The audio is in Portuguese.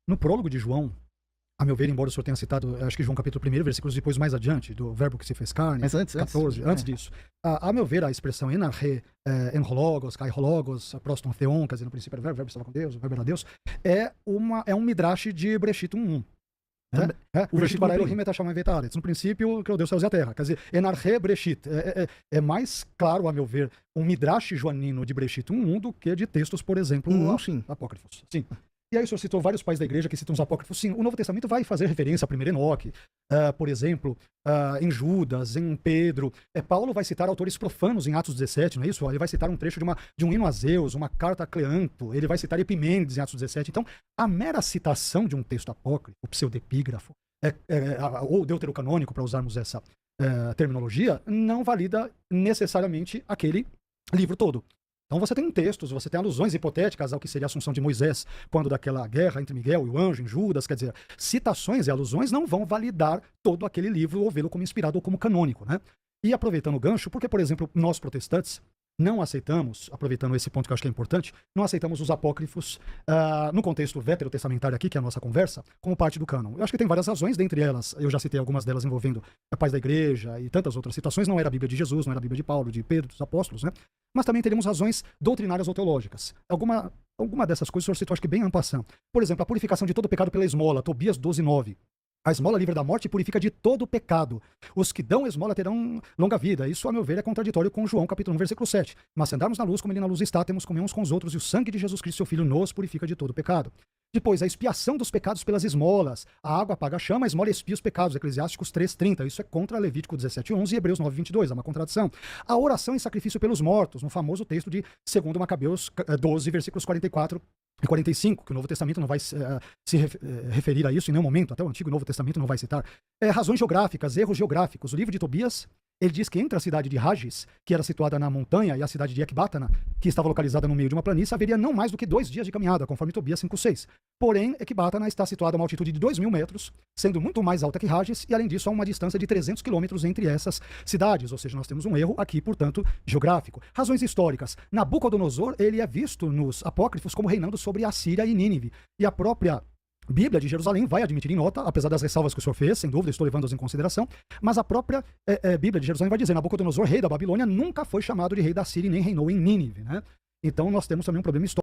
No prólogo de João, a meu ver, embora o senhor tenha citado, acho que João capítulo 1, versículos depois mais adiante, do verbo que se fez carne, Mas antes, 14, antes disso, a meu ver, a expressão enarre, enrologos, kairologos, proston theon, quer dizer, no princípio era o verbo estava com Deus, o verbo era Deus, é um midrash de Breshit 1:1. Né? O Breshit bara Elohim et Hashem et haaretz. No princípio, criou Deus céus e a terra. Quer dizer, enarre Breshit. É mais claro, a meu ver, um midrash joanino de Breshit 1:1 do que de textos, por exemplo, apócrifos. Sim. E aí o senhor citou vários pais da igreja que citam os apócrifos. Sim, o Novo Testamento vai fazer referência a 1 Enoque, por exemplo, em Judas, em Pedro. Paulo vai citar autores profanos em Atos 17, não é isso? Ele vai citar um trecho de um hino a Zeus, uma carta a Cleanto, ele vai citar Epimênides em Atos 17. Então, a mera citação de um texto apócrifo, o pseudepígrafo, ou deuterocanônico, para usarmos essa terminologia, não valida necessariamente aquele livro todo. Então você tem textos, você tem alusões hipotéticas ao que seria a assunção de Moisés quando daquela guerra entre Miguel e o anjo em Judas, quer dizer, citações e alusões não vão validar todo aquele livro ou vê-lo como inspirado ou como canônico, né? E aproveitando o gancho, porque, por exemplo, nós protestantes não aceitamos, aproveitando esse ponto que eu acho que é importante, não aceitamos os apócrifos no contexto veterotestamentário aqui, que é a nossa conversa, como parte do cânon. Eu acho que tem várias razões, dentre elas, eu já citei algumas delas envolvendo a paz da igreja e tantas outras situações, não era a Bíblia de Jesus, não era a Bíblia de Paulo, de Pedro, dos apóstolos, né? Mas também teríamos razões doutrinárias ou teológicas. Alguma dessas coisas o senhor citou, acho que bem en passant. Por exemplo, a purificação de todo pecado pela esmola, Tobias 12:9. A esmola livra da morte e purifica de todo o pecado. Os que dão esmola terão longa vida. Isso, a meu ver, é contraditório com João, capítulo 1, versículo 7. Mas se andarmos na luz, como ele na luz está, temos comunhão uns com os outros, e o sangue de Jesus Cristo, seu Filho, nos purifica de todo o pecado. Depois, a expiação dos pecados pelas esmolas. A água apaga a chama, a esmola expia os pecados. Eclesiásticos 3:30. Isso é contra Levítico 17:11 e Hebreus 9:22. É uma contradição. A oração em sacrifício pelos mortos, no famoso texto de 2 Macabeus 12, versículos 44 e 45, que o Novo Testamento não vai se referir a isso em nenhum momento, até o Antigo e o Novo Testamento não vai citar. Razões geográficas, erros geográficos. O livro de Tobias, ele diz que entre a cidade de Rages, que era situada na montanha, e a cidade de Ecbátana, que estava localizada no meio de uma planície, haveria não mais do que 2 dias de caminhada, conforme Tobias 5:6. Porém, Ecbátana está situada a uma altitude de 2.000 metros, sendo muito mais alta que Rages, e além disso há uma distância de 300 quilômetros entre essas cidades, ou seja, nós temos um erro aqui, portanto, geográfico. Razões históricas. Nabucodonosor, ele é visto nos apócrifos como reinando sobre a Síria e Nínive, e a própria Bíblia de Jerusalém vai admitir em nota, apesar das ressalvas que o senhor fez, sem dúvida, estou levando-as em consideração, mas a própria Bíblia de Jerusalém vai dizer: Nabucodonosor, rei da Babilônia, nunca foi chamado de rei da Síria e nem reinou em Nínive, né? Então nós temos também um problema histórico